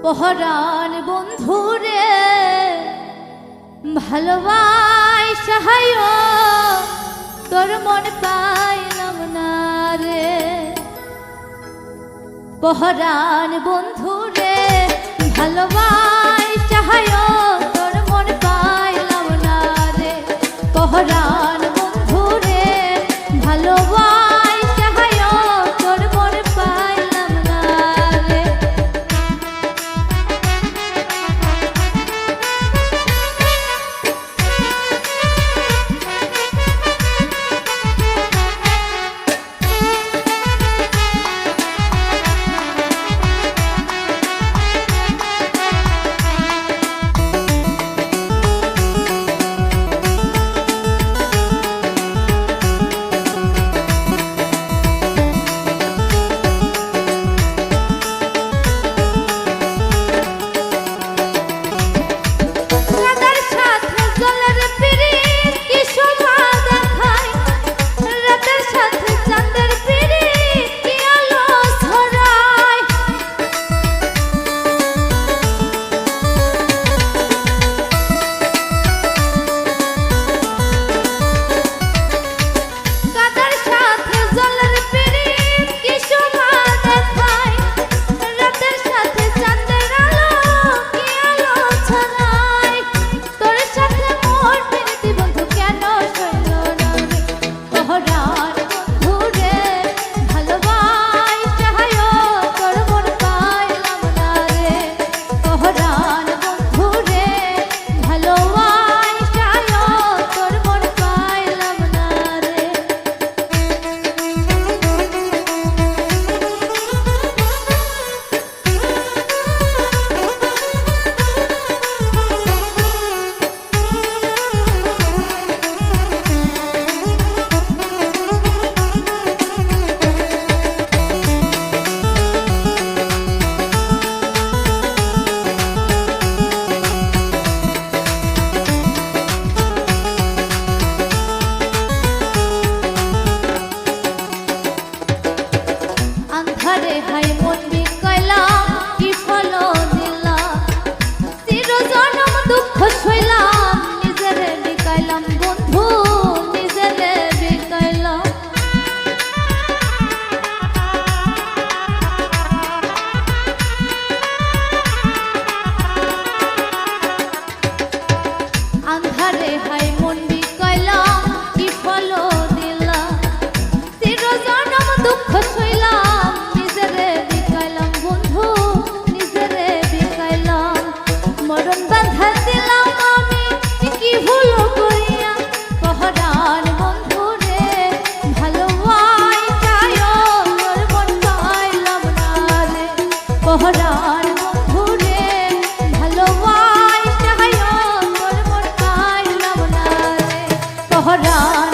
পহরান বন্ধুরে ভালোবাসা হায়ো তোর মন পাইলাম না রে। পহরান বন্ধুরে ভালোবাসা হায়ো তোর মন পাইলাম না রে। পহরান বন্ধুরে ভালোবাসা হায়ো তোর মন পাইলাম না রে। আন্ধারে হাই মন বিকাইলাম কি ফল দিলাম, চিরজনম দুঃখ সইলাম, নিজেরে বিকাইলাম বন্ধু নিজেরে বিকাইলাম। আন্ধারে হাই মন বিকাইলাম কি ফল দিলাম, চিরজনম দুঃখ সইলাম, নিজেরে বিকাইলাম বন্ধু নিজেরে বিকাইলাম। মরণ বাঁধা দিলাম আমি কি ভুল করিয়া, পহরান বন্ধুরে ভালোবাসায়ো তোর মন পাইলাম না রে। পহরান বন্ধুরে ভালোবাসায়ো তোর মন পাইলাম না রে। পহরান